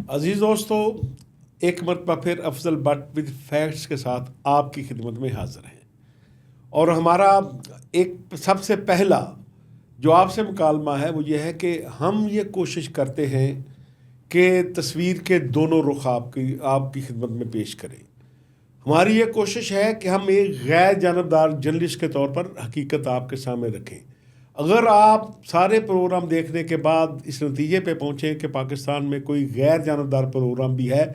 अजीज़ दोस्तों, एक मरतबा फिर अफजल बट विद फैक्ट्स के साथ आपकी खिदमत में हाजिर हैं। और हमारा एक सबसे पहला जो आपसे मुकालमा है वो ये है कि हम ये कोशिश करते हैं कि तस्वीर के दोनों रुख आपकी खिदमत में पेश करें। हमारी ये कोशिश है कि हम एक गैर जानबदार जर्नलिस्ट के तौर पर हकीकत आपके सामने रखें। अगर आप सारे प्रोग्राम देखने के बाद इस नतीजे पे पहुँचें कि पाकिस्तान में कोई गैर जानबदार प्रोग्राम भी है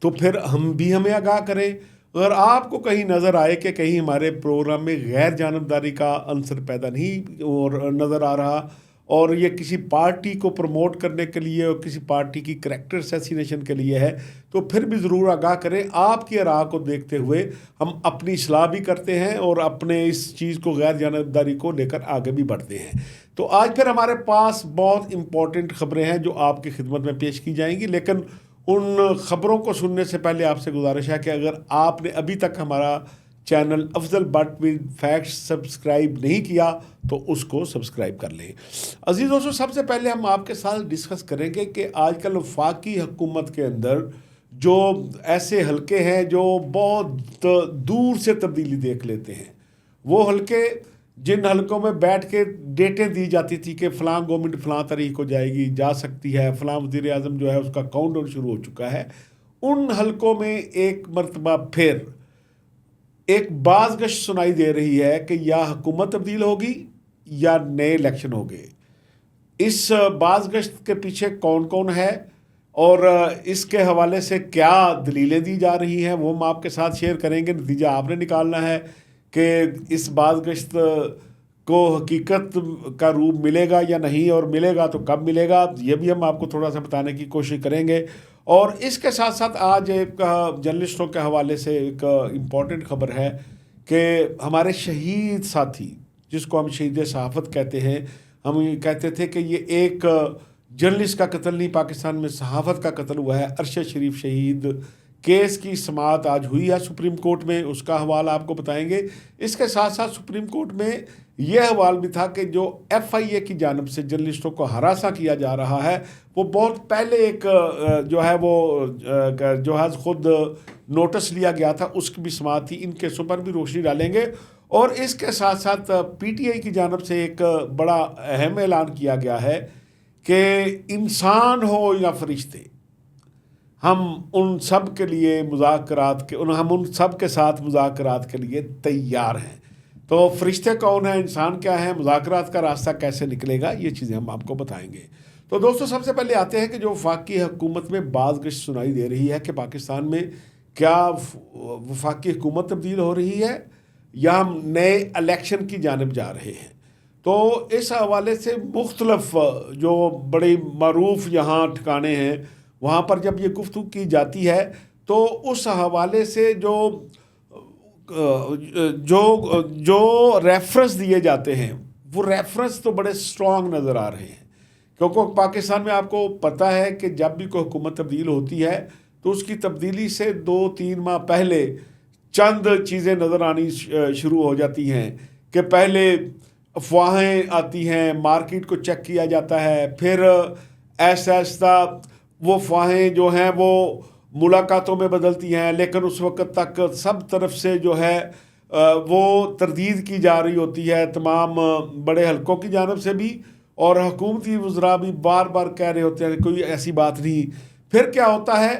तो फिर हमें आगाह करें। अगर आपको कहीं नज़र आए कि कहीं हमारे प्रोग्राम में गैर जानबदारी का अंसर पैदा नहीं और नज़र आ रहा और ये किसी पार्टी को प्रमोट करने के लिए और किसी पार्टी की करैक्टर असैसिनेशन के लिए है तो फिर भी ज़रूर आगाह करें। आपकी राह को देखते हुए हम अपनी इस्लाह भी करते हैं और अपने इस चीज़ को गैर जानबदारी को लेकर आगे भी बढ़ते हैं। तो आज फिर हमारे पास बहुत इम्पॉर्टेंट ख़बरें हैं जो आपकी खिदमत में पेश की जाएंगी, लेकिन उन ख़बरों को सुनने से पहले आपसे गुजारिश है कि अगर आपने अभी तक हमारा channel Afzal but with facts subscribe नहीं किया तो उसको सब्सक्राइब कर लें। अजीज़ दोस्तों, सबसे पहले हम आपके साथ डिस्कस करेंगे कि आजकल वफाकी हुकूमत के अंदर जो ऐसे हलके हैं जो बहुत दूर से तब्दीली देख लेते हैं, वो हलके जिन हलकों में बैठ के डेटें दी जाती थी कि फ़लाँ गवर्नमेंट फ़लाँ तारीख को जाएगी, जा सकती है, फ़लाँ वज़ीर आज़म जो है उसका काउंटडाउन शुरू हो चुका है, उन हलकों में एक मरतबा फिर एक बाज़गश्त सुनाई दे रही है कि या हुकूमत तब्दील होगी या नए इलेक्शन होंगे। इस बाज़गश्त के पीछे कौन कौन है और इसके हवाले से क्या दलीलें दी जा रही हैं वो हम आपके साथ शेयर करेंगे। नतीजा आपने निकालना है कि इस बाज़गश्त को हकीकत का रूप मिलेगा या नहीं, और मिलेगा तो कब मिलेगा, ये भी हम आपको थोड़ा सा बताने की कोशिश करेंगे। और इसके साथ साथ आज एक जर्नलिस्टों के हवाले से एक इम्पॉर्टेंट ख़बर है कि हमारे शहीद साथी, जिसको हम शहीद सहाफ़त कहते हैं, हम ये कहते थे कि ये एक जर्नलिस्ट का कत्ल नहीं, पाकिस्तान में सहाफ़त का कत्ल हुआ है। अरशद शरीफ शहीद केस की समाअत आज हुई है सुप्रीम कोर्ट में, उसका हवाला आपको बताएंगे। इसके साथ साथ सुप्रीम कोर्ट में यह हवाल भी था कि जो FIA की जानिब से जर्नलिस्टों को हरासा किया जा रहा है वो बहुत पहले एक जो है वो जो है ख़ुद नोटिस लिया गया था, उसकी भी समाअत थी। इन केसों पर भी रोशनी डालेंगे। और इसके साथ साथ PTI की जानिब से एक बड़ा अहम ऐलान किया गया है कि इंसान हो या फरिश्ते, हम उन सब के लिए हम उन सब के साथ मुज़ाकरात के लिए तैयार हैं। तो फरिश्ते कौन है, इंसान क्या है, मुज़ाकरात का रास्ता कैसे निकलेगा, ये चीज़ें हम आपको बताएंगे। तो दोस्तों, सबसे पहले आते हैं कि जो वफाकी हुकूमत में बाज़गश्त सुनाई दे रही है कि पाकिस्तान में क्या वफाकी हुकूमत तब्दील हो रही है या हम नए इलेक्शन की जानिब जा रहे हैं। तो इस हवाले से मुख्तलफ जो बड़े मरूफ यहाँ ठिकाने हैं वहाँ पर जब ये गुफ्तगू की जाती है तो उस हवाले से जो रेफरेंस दिए जाते हैं वो रेफरेंस तो बड़े स्ट्रॉन्ग नज़र आ रहे हैं, क्योंकि पाकिस्तान में आपको पता है कि जब भी कोई हुकूमत तब्दील होती है तो उसकी तब्दीली से 2-3 माह पहले चंद चीज़ें नज़र आनी शुरू हो जाती हैं कि पहले अफवाहें आती हैं, मार्केट को चेक किया जाता है, फिर ऐसा ऐसा वो अफवाहें जो हैं वो मुलाकातों में बदलती हैं, लेकिन उस वक्त तक सब तरफ से जो है वो तरदीद की जा रही होती है, तमाम बड़े हलकों की जानिब से भी, और हुकूमती वज़रा भी बार बार कह रहे होते हैं कोई ऐसी बात नहीं। फिर क्या होता है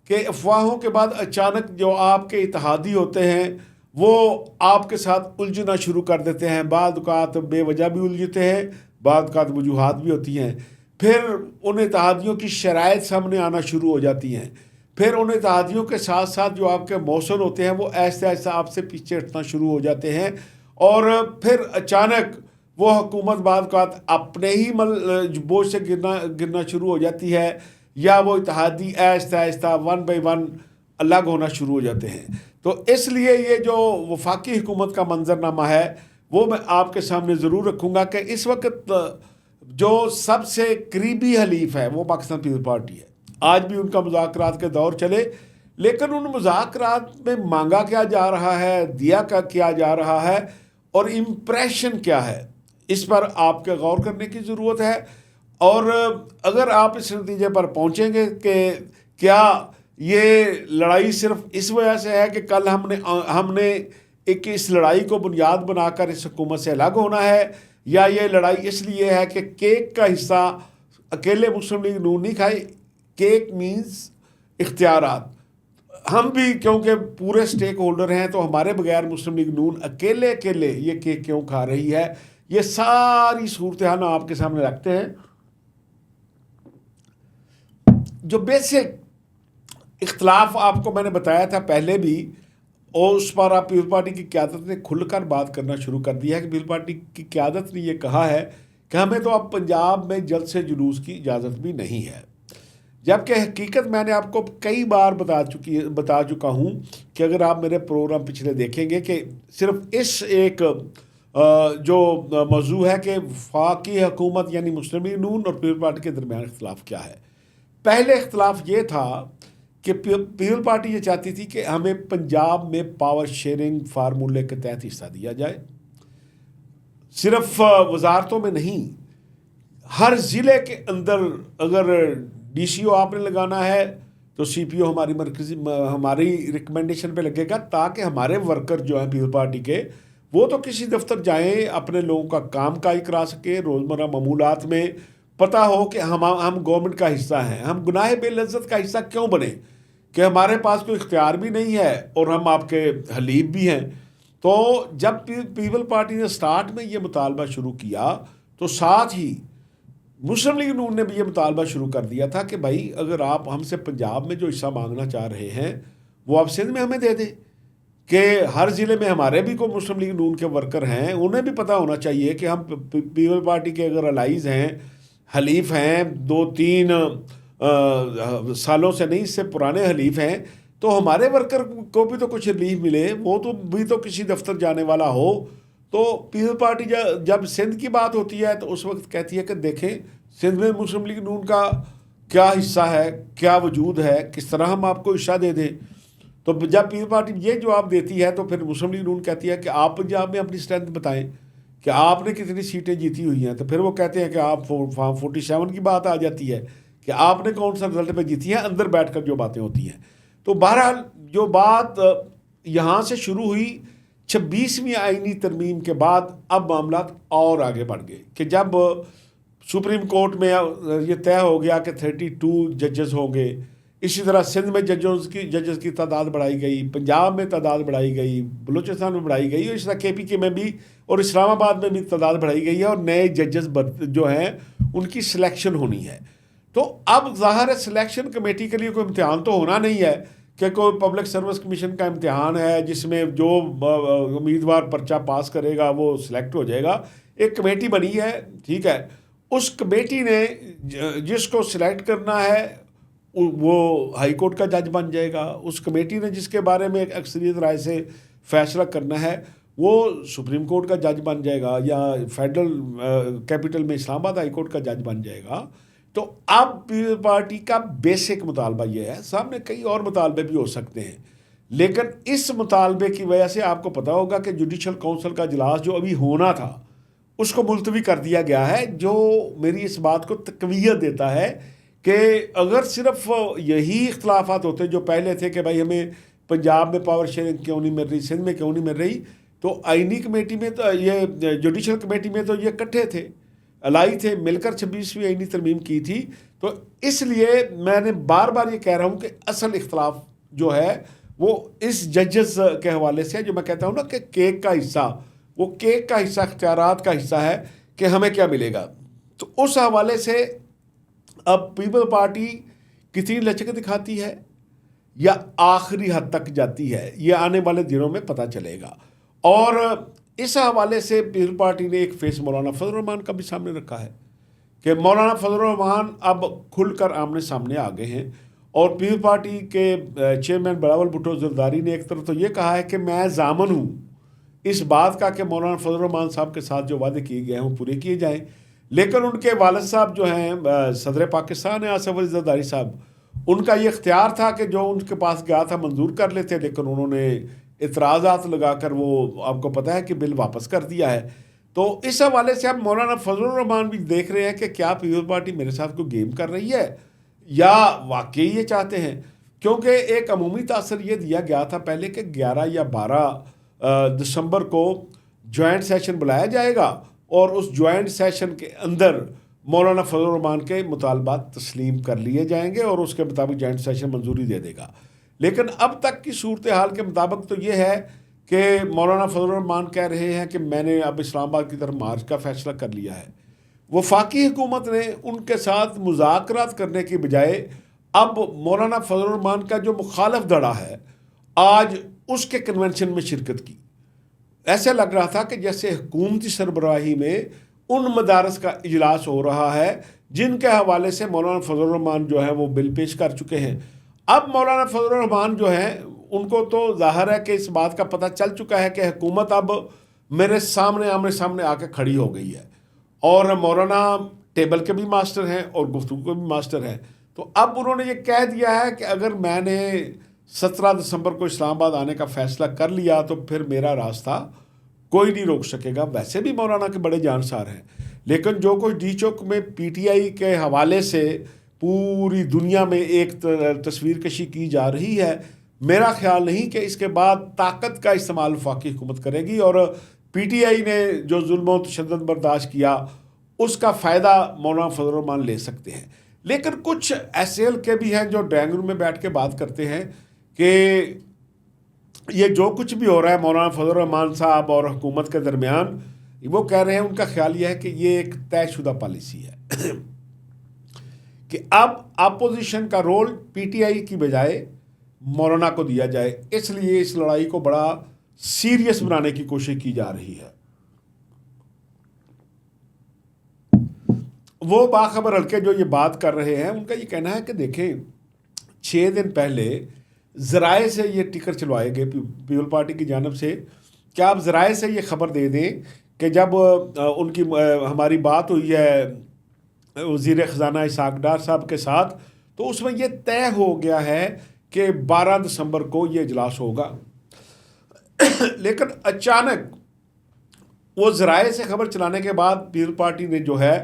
कि अफवाहों के बाद अचानक जो आपके इत्तेहादी होते हैं वो आपके साथ उलझना शुरू कर देते हैं। बाद औक़ात बेवजह भी उलझते हैं, बाद औक़ात वजूहात भी होती हैं। फिर उन इत्तेहादियों की शराइत सामने आना शुरू हो जाती हैं। फिर उन इत्तेहादियों के साथ साथ जो आपके मौसल होते हैं वो ऐसा ऐसा आपसे पीछे हटना शुरू हो जाते हैं, और फिर अचानक वो हुकूमत बाद औक़ात अपने ही बोझ से गिरना शुरू हो जाती है, या वो इत्तेहादी आहिस्ता आहिस्ता 1 बाय 1 अलग होना शुरू हो जाते हैं। तो इसलिए ये जो वफाकी हुकूमत का मंजरनामा है वो मैं आपके सामने ज़रूर रखूँगा कि इस वक्त जो सबसे करीबी हलीफ है वो पाकिस्तान पीपल्स पार्टी है। आज भी उनका मुज़ाकरात के दौर चले, लेकिन उन मुज़ाकरात में मांगा क्या जा रहा है, दिया क्या जा रहा है और इम्प्रेशन क्या है, इस पर आपके गौर करने की ज़रूरत है। और अगर आप इस नतीजे पर पहुँचेंगे कि क्या ये लड़ाई सिर्फ इस वजह से है कि कल हमने एक इस लड़ाई को बुनियाद बनाकर इस हुकूमत से अलग होना है, या ये लड़ाई इसलिए है कि केक का हिस्सा अकेले मुस्लिम लीग नून नहीं खाए? केक मीन्स इख्तियारात। हम भी क्योंकि पूरे स्टेक होल्डर हैं, तो हमारे बगैर मुस्लिम लीग नून अकेले अकेले ये केक क्यों खा रही है? ये सारी सूरत हाल आपके सामने रखते हैं। जो बेसिक इख्तलाफ आपको मैंने बताया था पहले भी, और उस पर आप पीपल्स पार्टी की क़यादत ने खुलकर बात करना शुरू कर दिया है कि पीपल्स पार्टी की क़यादत ने यह कहा है कि हमें तो अब पंजाब में जल्द से जुलूस की इजाज़त भी नहीं है, जबकि हकीकत मैंने आपको कई बार बता चुका हूँ कि अगर आप मेरे प्रोग्राम पिछले देखेंगे कि सिर्फ इस एक जो मौजू है कि वफाकी हुकूमत यानी मुस्लिम लीग नून और पीपल्स पार्टी के दरमियान इख्तलाफ क्या है। पहले इख्तलाफ ये था कि पीपल्स पार्टी ये चाहती थी कि हमें पंजाब में पावर शेयरिंग फार्मूले के तहत हिस्सा दिया जाए, सिर्फ वजारतों में नहीं, हर ज़िले के अंदर अगर DCO आपने लगाना है तो CPO हमारी रिकमेंडेशन पे लगेगा, ताकि हमारे वर्कर जो हैं पीपल्स पार्टी के, वो तो किसी दफ्तर जाएं, अपने लोगों का काम काज करा सके, रोज़मर्रा मामूलात में पता हो कि हम गवर्नमेंट का हिस्सा हैं। हम गुनाह बेलज्जत का हिस्सा क्यों बने कि हमारे पास कोई इख्तियार भी नहीं है और हम आपके हलीफ भी हैं। तो जब पीपल्स पार्टी ने स्टार्ट में ये मुतालबा शुरू किया, तो साथ ही मुस्लिम लीग नून ने भी ये मुतालबा शुरू कर दिया था कि भाई अगर आप हमसे पंजाब में जो हिस्सा मांगना चाह रहे हैं वो आप सिंध में हमें दे दें, कि हर ज़िले में हमारे भी कोई मुस्लिम लीग नून के वर्कर हैं, उन्हें भी पता होना चाहिए कि हम पीपल्स पार्टी के अगर अलाइज हैं, हलीफ हैं, 2-3 सालों से नहीं, इससे पुराने हलीफ हैं, तो हमारे वर्कर को भी तो कुछ रिलीफ मिले, वो तो भी तो किसी दफ्तर जाने वाला हो। तो पीपल्स पार्टी जब सिंध की बात होती है तो उस वक्त कहती है कि देखें सिंध में मुस्लिम लीग नून का क्या हिस्सा है, क्या वजूद है, किस तरह हम आपको हिस्सा दे दें। तो जब पीपल्स पार्टी ये जवाब देती है तो फिर मुस्लिम लीग नून कहती है कि आप पंजाब में अपनी स्ट्रेंथ बताएं कि आपने कितनी सीटें जीती हुई हैं। तो फिर वो कहते हैं कि आप 47 की बात आ जाती है कि आपने कौन सा रिजल्ट पे जीती है, अंदर बैठकर जो बातें होती हैं। तो बहरहाल जो बात यहाँ से शुरू हुई 26वीं आईनी तरमीम के बाद, अब मामला और आगे बढ़ गए कि जब सुप्रीम कोर्ट में ये तय हो गया कि 32 जजेस होंगे, इसी तरह सिंध में जजेस की तादाद बढ़ाई गई, पंजाब में तादाद बढ़ाई गई, बलूचिस्तान में बढ़ाई गई, और इस तरह KPK में भी और इस्लामाबाद में भी तादाद बढ़ाई गई है, और नए जजेस जो हैं उनकी सिलेक्शन होनी है। तो अब ज़ाहिर है सिलेक्शन कमेटी के लिए कोई इम्तिहान तो होना नहीं है कि कोई पब्लिक सर्विस कमीशन का इम्तिहान है जिसमें जो उम्मीदवार पर्चा पास करेगा वो सिलेक्ट हो जाएगा। एक कमेटी बनी है, ठीक है, उस कमेटी ने जिसको सिलेक्ट करना है वो हाई कोर्ट का जज बन जाएगा। उस कमेटी ने जिसके बारे में एक अक्सरियत राय से फैसला करना है वो सुप्रीम कोर्ट का जज बन जाएगा, या फेडरल कैपिटल में इस्लामाबाद हाई कोर्ट का जज बन जाएगा। तो अब पीपल्स पार्टी का बेसिक मुतालबा ये है, सामने कई और मुतालबे भी हो सकते हैं, लेकिन इस मुतालबे की वजह से आपको पता होगा कि जुडिशल काउंसिल का इजलास जो अभी होना था उसको मुलतवी कर दिया गया है, जो मेरी इस बात को तक़वियत देता है कि अगर सिर्फ यही इख्तलाफात होते जो पहले थे कि भाई हमें पंजाब में पावर शेयरिंग क्यों नहीं मिल रही, सिंध में क्यों नहीं मिल रही, तो आईनी कमेटी में तो ये जुडिशल कमेटी में तो ये इकट्ठे थे, अलाई थे, मिलकर 26वीं आईनी तरमीम की थी। तो इसलिए मैंने बार बार ये कह रहा हूँ कि असल इख्तलाफ जो है वो इस जजेस के हवाले से है, जो मैं कहता हूँ ना कि केक का हिस्सा, वो केक का हिस्सा इख्तियारात का हिस्सा है कि हमें क्या मिलेगा। तो उस हवाले से अब पीपल्स पार्टी कितनी लचक दिखाती है या आखिरी हद तक जाती है, ये आने वाले दिनों में पता चलेगा। और इस हवाले से पीपल्स पार्टी ने एक फेस मौलाना फजल रहमान का भी सामने रखा है कि मौलाना फजल रहमान अब खुलकर आमने सामने आ गए हैं। और पीपल्स पार्टी के चेयरमैन बिलावल भुट्टो जरदारी ने एक तरफ तो ये कहा है कि मैं जामन हूँ इस बात का कि मौलाना फजल रहमान साहब के साथ जो वादे किए गए हैं वो पूरे किए जाएँ, लेकिन उनके वालिद साहब जो हैं सदर पाकिस्तान है आसिफ अली जरदारी साहब, उनका ये इख्तियार था कि जो उनके पास गया था मंजूर कर लेते, लेकिन उन्होंने इतराज़ात लगाकर वो आपको पता है कि बिल वापस कर दिया है। तो इस हवाले से अब मौलाना फजल रहमान भी देख रहे हैं कि क्या पीपल्स पार्टी मेरे साथ कोई गेम कर रही है या वाकई ये चाहते हैं? क्योंकि एक अमूमी तासर ये दिया गया था पहले कि 11 या 12 दिसंबर को जॉइंट सेशन बुलाया जाएगा और उस जॉइंट सेशन के अंदर मौलाना फजल रहमान के मुतालबात तस्लीम कर लिए जाएंगे और उसके मुताबिक जॉइंट सेशन मंजूरी दे देगा। लेकिन अब तक की सूरत हाल के मुताबिक तो ये है कि मौलाना फजल रहमान कह रहे हैं कि मैंने अब इस्लामाबाद की तरफ मार्च का फ़ैसला कर लिया है। वफाकी हुकूमत ने उनके साथ मुज़ाकरात करने की बजाय अब मौलाना फजल रहमान का जो मुखालफ दड़ा है आज उसके कन्वेंशन में शिरकत की। ऐसे लग रहा था कि जैसे हुकूमती सरबराही में उन मदारस का इजलास हो रहा है जिनके हवाले से मौलाना फजल रहमान जो है वो बिल पेश कर चुके हैं। अब मौलाना फजल रहमान जो है उनको तो जाहिर है कि इस बात का पता चल चुका है कि हुकूमत अब मेरे सामने आमने सामने आके खड़ी हो गई है और मौलाना टेबल के भी मास्टर हैं और गुफ्तगू के भी मास्टर हैं। तो अब उन्होंने ये कह दिया है कि अगर मैंने 17 दिसंबर को इस्लामाबाद आने का फ़ैसला कर लिया तो फिर मेरा रास्ता कोई नहीं रोक सकेगा। वैसे भी मौलाना के बड़े जानसार हैं, लेकिन जो कुछ डी चौक में पीटीआई के हवाले से पूरी दुनिया में एक तस्वीर कशी की जा रही है, मेरा ख्याल नहीं कि इसके बाद ताकत का इस्तेमाल वफाकी हुकूमत करेगी और पीटीआई ने जो जुल्म तशद्दुद बर्दाश्त किया उसका फ़ायदा मौलाना फजल रहमान ले सकते हैं। लेकिन कुछ एसएल के भी हैं जो ड्राइंग रूम में बैठ के बात करते हैं कि ये जो कुछ भी हो रहा है मौलाना फजल रहमान साहब और हुकूमत के दरमियान, वो कह रहे हैं उनका ख्याल यह है कि ये एक तयशुदा पॉलिसी है कि अब अपोजिशन का रोल पीटीआई की बजाय मौलाना को दिया जाए, इसलिए इस लड़ाई को बड़ा सीरियस बनाने की कोशिश की जा रही है। वो बाखबर हल्के जो ये बात कर रहे हैं उनका ये कहना है कि देखें 6 दिन पहले ज़राए से ये टिकर चलवाए गए पीपल पार्टी की जानब से। क्या आप ज़राए से ये ख़बर दे दें कि जब उनकी हमारी बात हुई है वज़ीर ख़जाना इसहाक़ डार साहब के साथ तो उसमें ये तय हो गया है कि 12 दिसंबर को ये इजलास होगा लेकिन अचानक वो ज़राए से खबर चलाने के बाद पीपल पार्टी ने जो है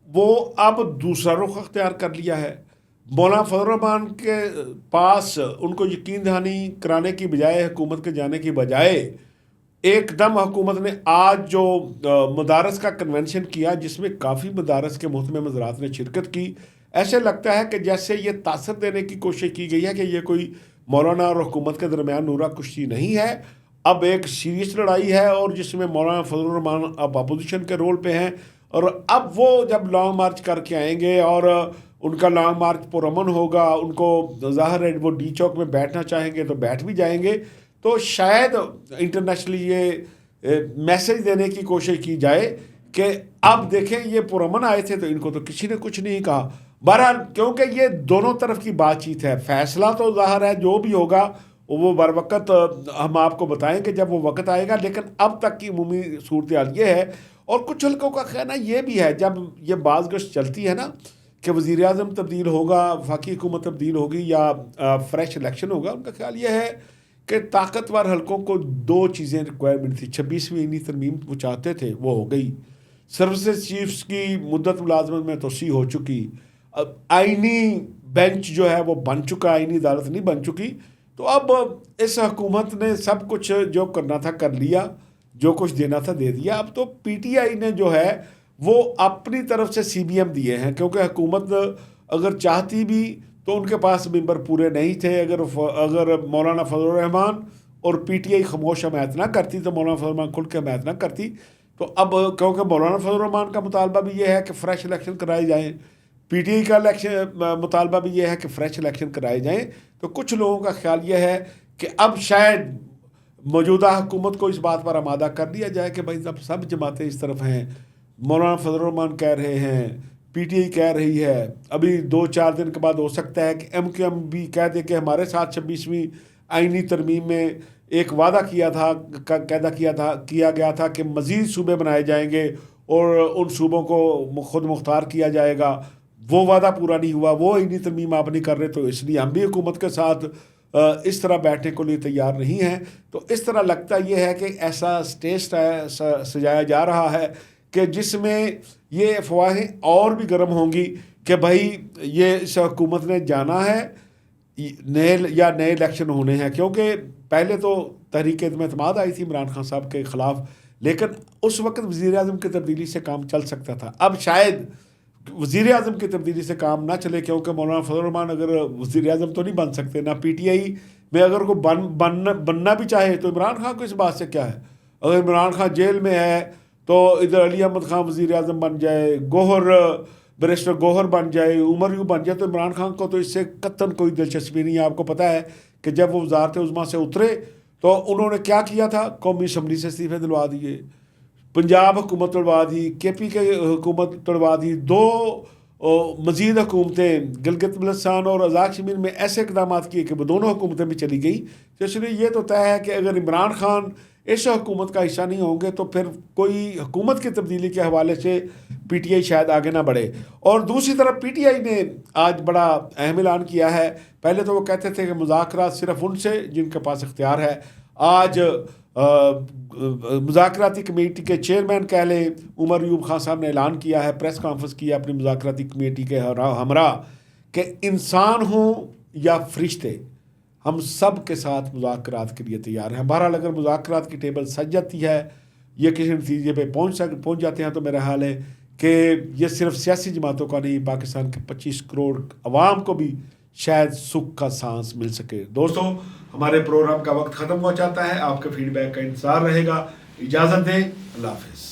वो अब दूसरा रुख अख्तियार कर लिया है। मौलाना फजल रहमान के पास उनको यकीन दहानी कराने की बजाय, हुकूमत के जाने की बजाय एकदम हुकूमत ने आज जो मदारस का कन्वेंशन किया जिसमें काफ़ी मदारस के मोहतरम हज़रात ने शिरकत की, ऐसे लगता है कि जैसे ये तासर देने की कोशिश की गई है कि ये कोई मौलाना और हुकूमत के दरमियान नूरा कुश्ती नहीं है, अब एक सीरियस लड़ाई है और जिसमें मौलाना फजल रहमान अब अपोजिशन के रोल पे हैं। और अब वो जब लॉन्ग मार्च करके आएंगे और उनका लॉन्ग मार्च पुरअमन होगा, उनको ज़ाहिर है वो डी चौक में बैठना चाहेंगे तो बैठ भी जाएंगे, तो शायद इंटरनेशनली ये मैसेज देने की कोशिश की जाए कि अब देखें ये पुरअमन आए थे तो इनको तो किसी ने कुछ नहीं कहा। बहरहाल क्योंकि ये दोनों तरफ की बातचीत है, फैसला तो ज़ाहिर है जो भी होगा वो बर वक़्त हम आपको बताएंगे जब वो वक़्त आएगा। लेकिन अब तक की अमूमी सूरत हाल ये है और कुछ हल्कों का कहना ये भी है जब ये बाज़गश्त चलती है ना कि वज़ीर आज़म तब्दील होगा, वफाकी हुकूमत तब्दील होगी या फ्रेश इलेक्शन होगा, उनका ख्याल ये है कि ताकतवर हल्कों को 2 चीज़ें रिक्वायरमेंट थी। 26वीं आईनी तरमीम वो चाहते थे, वो हो गई। सर्विसेज चीफ्स की मुद्दत मुलाजमत में तोसी हो चुकी। अब आईनी बेंच जो है वो बन चुका, आईनी अदालत नहीं बन चुकी। तो अब इस हुकूमत ने सब कुछ जो करना था कर लिया, जो कुछ देना था दे दिया। अब तो पीटीआई ने जो है वो अपनी तरफ से सीबीएम दिए हैं, क्योंकि हुकूमत अगर चाहती भी तो उनके पास मेंबर पूरे नहीं थे। अगर मौलाना फजल रहमान और पीटीआई खामोश हमायत ना करती तो मौलाना फजल रहमान खुल के हमायत ना करती। तो अब क्योंकि मौलाना फजल रहमान का मुतालबा भी ये है कि फ़्रेश इलेक्शन कराए जाएँ, पीटीआई का इलेक्शन मुतालबा भी ये है कि फ़्रेश इलेक्शन कराए जाएँ, तो कुछ लोगों का ख्याल ये है कि अब शायद मौजूदा हुकूमत को इस बात पर आमादा कर दिया जाए कि भाई अब सब जमातें इस तरफ हैं। मौलाना फजल रहमान कह रहे हैं, पीटीआई कह रही है, अभी 2-4 दिन के बाद हो सकता है कि एमक्यूएम भी कह दे कि हमारे साथ 26वीं आईनी तरमीम में एक वादा किया गया था कि मज़ीद सूबे बनाए जाएंगे और उन सूबों को खुद मुख्तार किया जाएगा। वो वादा पूरा नहीं हुआ, वो आईनी तरमीम आप नहीं कर रहे, तो इसलिए हम भी हुकूमत के साथ इस तरह बैठने को लिए तैयार नहीं हैं। तो इस तरह लगता ये है कि ऐसा स्टेज सजाया जा रहा है कि जिसमें ये अफवाहें और भी गर्म होंगी कि भाई ये इस हुकूमत ने जाना है, नए इलेक्शन होने हैं। क्योंकि पहले तो तहरीक एतमाद आई थी इमरान खान साहब के ख़िलाफ़, लेकिन उस वक्त वज़ीर आज़म की तब्दीली से काम चल सकता था। अब शायद वज़ीर आज़म की तब्दीली से काम ना चले, क्योंकि मौलाना फजल रहमान अगर वज़ीर आज़म तो नहीं बन सकते, ना PTI में अगर कोई बनना भी चाहे तो इमरान खान को इस बात से क्या है। अगर इमरान खान जेल में है तो इधर अली अहमद खान वज़ीर आज़म बन जाए, बैरिस्टर गौहर बन जाए, उमर यूं बन जाए, तो इमरान खान को तो इससे कतई कोई दिलचस्पी नहीं है। आपको पता है कि जब वो वज़ारत उज़्मा से उतरे तो उन्होंने क्या किया था, कौमी असम्बली से इस्तीफे दिलवा दिए, पंजाब हुकूमत तोड़वा दी, KP के हुकूमत तोड़वा दी, 2 मज़ीद हुकूमतें गिलगित बल्तिस्तान और आज़ाद कश्मीर में ऐसे इकदाम किए कि वो दोनों हुकूमतें भी चली गई। तो इसलिए ये तो तय है कि अगर इमरान खान इस हुकूमत का हिस्सा नहीं होंगे तो फिर कोई हुकूमत की तब्दीली के हवाले से PTI शायद आगे ना बढ़े। और दूसरी तरफ PTI ने आज बड़ा अहम ऐलान किया है। पहले तो वो कहते थे कि मुज़ाकरात सिर्फ उनसे जिनके पास इख्तियार है। आज मुज़ाकराती कमेटी के चेयरमैन कह लें, उमर यूब खान साहब ने ऐलान किया है, प्रेस कॉन्फ्रेंस किया अपनी मुज़ाकराती कमेटी के हमरा कि इंसान हों या फरिश्ते, हम सब के साथ मुज़ाकरात के लिए तैयार हैं। बहरहाल अगर मुज़ाकरात की टेबल सज जाती है, ये किसी नतीजे पे पहुँच जाते हैं, तो मेरा हाल है कि ये सिर्फ सियासी जमातों का नहीं, पाकिस्तान के 25 करोड़ अवाम को भी शायद सुख का सांस मिल सके। दोस्तों, हमारे प्रोग्राम का वक्त ख़त्म हो जाता है। आपके फीडबैक का इंतज़ार रहेगा। इजाज़त दें, अल्लाह हाफ़िज़।